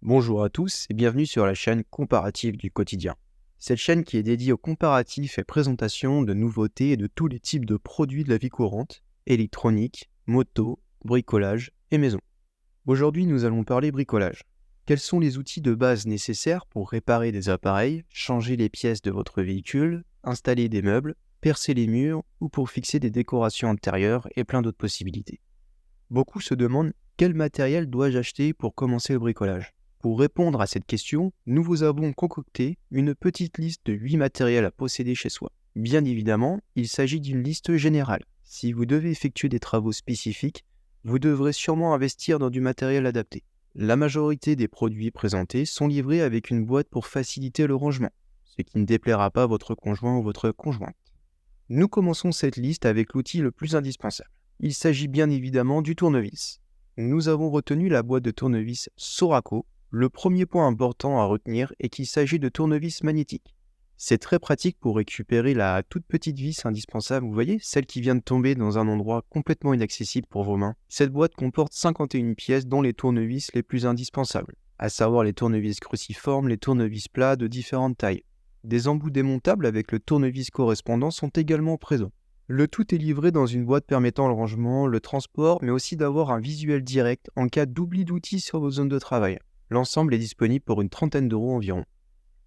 Bonjour à tous et bienvenue sur la chaîne Comparatif du quotidien. Cette chaîne qui est dédiée au comparatif et présentation de nouveautés et de tous les types de produits de la vie courante, électronique, moto, bricolage et maison. Aujourd'hui, nous allons parler bricolage. Quels sont les outils de base nécessaires pour réparer des appareils, changer les pièces de votre véhicule, installer des meubles, percer les murs ou pour fixer des décorations intérieures et plein d'autres possibilités. Beaucoup se demandent quel matériel dois-je acheter pour commencer le bricolage. Pour répondre à cette question, nous vous avons concocté une petite liste de 8 matériels à posséder chez soi. Bien évidemment, il s'agit d'une liste générale. Si vous devez effectuer des travaux spécifiques, vous devrez sûrement investir dans du matériel adapté. La majorité des produits présentés sont livrés avec une boîte pour faciliter le rangement, ce qui ne déplaira pas à votre conjoint ou votre conjointe. Nous commençons cette liste avec l'outil le plus indispensable. Il s'agit bien évidemment du tournevis. Nous avons retenu la boîte de tournevis Soraco. Le premier point important à retenir est qu'il s'agit de tournevis magnétiques. C'est très pratique pour récupérer la toute petite vis indispensable, vous voyez, celle qui vient de tomber dans un endroit complètement inaccessible pour vos mains. Cette boîte comporte 51 pièces dont les tournevis les plus indispensables, à savoir les tournevis cruciformes, les tournevis plats de différentes tailles. Des embouts démontables avec le tournevis correspondant sont également présents. Le tout est livré dans une boîte permettant le rangement, le transport, mais aussi d'avoir un visuel direct en cas d'oubli d'outils sur vos zones de travail. L'ensemble est disponible pour une trentaine d'euros environ.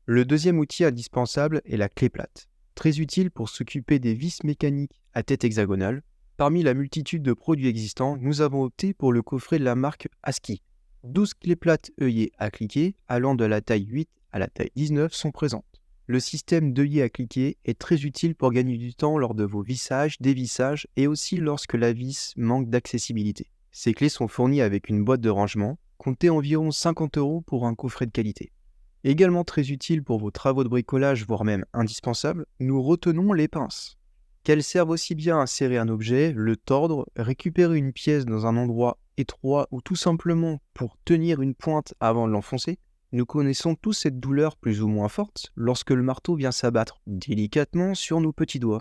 Le deuxième outil indispensable est la clé plate, très utile pour s'occuper des vis mécaniques à tête hexagonale. Parmi la multitude de produits existants, nous avons opté pour le coffret de la marque ASCII. 12 clés plates œillets à cliquer allant de la taille 8 à la taille 19 sont présentes. Le système d'œillet à cliquer est très utile pour gagner du temps lors de vos vissages, dévissages et aussi lorsque la vis manque d'accessibilité. Ces clés sont fournies avec une boîte de rangement. Comptez environ 50 euros pour un coffret de qualité. Également très utile pour vos travaux de bricolage, voire même indispensable, nous retenons les pinces. Qu'elles servent aussi bien à serrer un objet, le tordre, récupérer une pièce dans un endroit étroit ou tout simplement pour tenir une pointe avant de l'enfoncer. Nous connaissons tous cette douleur plus ou moins forte lorsque le marteau vient s'abattre délicatement sur nos petits doigts.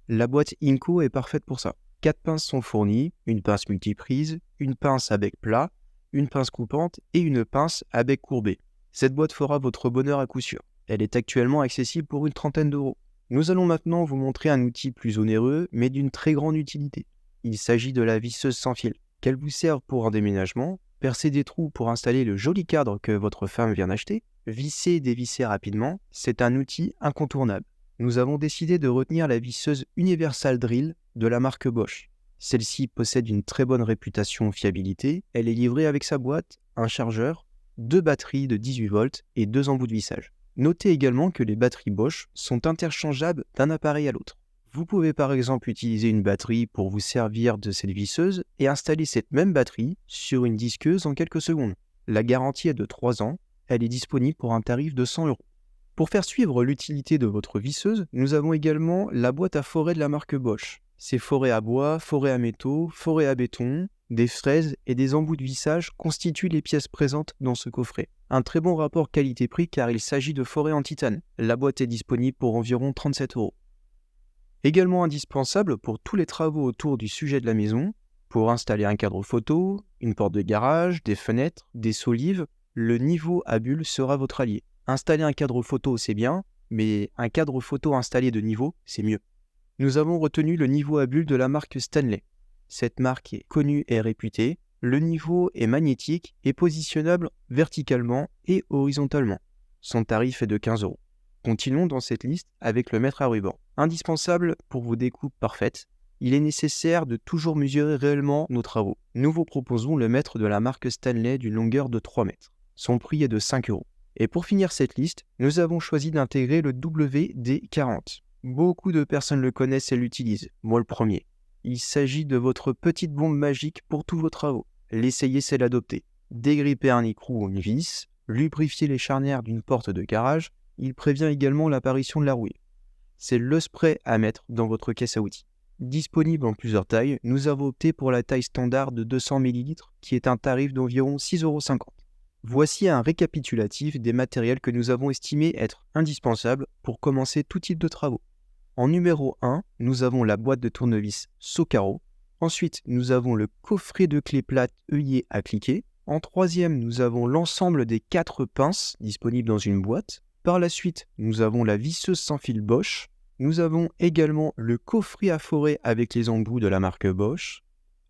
La boîte Inco est parfaite pour ça. 4 pinces sont fournies, une pince multiprise, une pince à bec plat, une pince coupante et une pince à bec courbé. Cette boîte fera votre bonheur à coup sûr. Elle est actuellement accessible pour une trentaine d'euros. Nous allons maintenant vous montrer un outil plus onéreux mais d'une très grande utilité. Il s'agit de la visseuse sans fil. Qu'elle vous serve pour un déménagement, percer des trous pour installer le joli cadre que votre femme vient d'acheter, visser et dévisser rapidement, c'est un outil incontournable. Nous avons décidé de retenir la visseuse Universal Drill de la marque Bosch. Celle-ci possède une très bonne réputation fiabilité. Elle est livrée avec sa boîte, un chargeur, 2 batteries de 18 volts et 2 embouts de vissage. Notez également que les batteries Bosch sont interchangeables d'un appareil à l'autre. Vous pouvez par exemple utiliser une batterie pour vous servir de cette visseuse et installer cette même batterie sur une disqueuse en quelques secondes. La garantie est de 3 ans. Elle est disponible pour un tarif de 100 euros. Pour faire suivre l'utilité de votre visseuse, nous avons également la boîte à forêt de la marque Bosch. Ces forêts à bois, forêts à métaux, forêts à béton, des fraises et des embouts de vissage constituent les pièces présentes dans ce coffret. Un très bon rapport qualité-prix car il s'agit de forêts en titane. La boîte est disponible pour environ 37 euros. Également indispensable pour tous les travaux autour du sujet de la maison, pour installer un cadre photo, une porte de garage, des fenêtres, des solives, le niveau à bulles sera votre allié. Installer un cadre photo c'est bien, mais un cadre photo installé de niveau c'est mieux. Nous avons retenu le niveau à bulles de la marque Stanley. Cette marque est connue et réputée. Le niveau est magnétique et positionnable verticalement et horizontalement. Son tarif est de 15 euros. Continuons dans cette liste avec le mètre à ruban. Indispensable pour vos découpes parfaites, il est nécessaire de toujours mesurer réellement nos travaux. Nous vous proposons le mètre de la marque Stanley d'une longueur de 3 mètres. Son prix est de 5 euros. Et pour finir cette liste, nous avons choisi d'intégrer le WD-40. Beaucoup de personnes le connaissent et l'utilisent, moi le premier. Il s'agit de votre petite bombe magique pour tous vos travaux. L'essayer, c'est l'adopter. Dégripper un écrou ou une vis, lubrifier les charnières d'une porte de garage, il prévient également l'apparition de la rouille. C'est le spray à mettre dans votre caisse à outils. Disponible en plusieurs tailles, nous avons opté pour la taille standard de 200 ml qui est un tarif d'environ 6,50 euros. Voici un récapitulatif des matériels que nous avons estimés être indispensables pour commencer tout type de travaux. En numéro 1, nous avons la boîte de tournevis Socaro. Ensuite, nous avons le coffret de clés plates œillets à cliquer. En troisième, nous avons l'ensemble des 4 pinces disponibles dans une boîte. Par la suite, nous avons la visseuse sans fil Bosch. Nous avons également le coffret à forêt avec les embouts de la marque Bosch,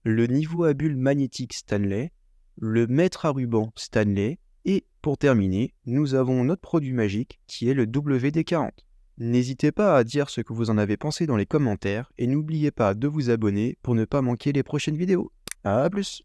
le niveau à bulles magnétique Stanley, le mètre à ruban Stanley, et pour terminer, nous avons notre produit magique qui est le WD-40. N'hésitez pas à dire ce que vous en avez pensé dans les commentaires et n'oubliez pas de vous abonner pour ne pas manquer les prochaines vidéos. À plus!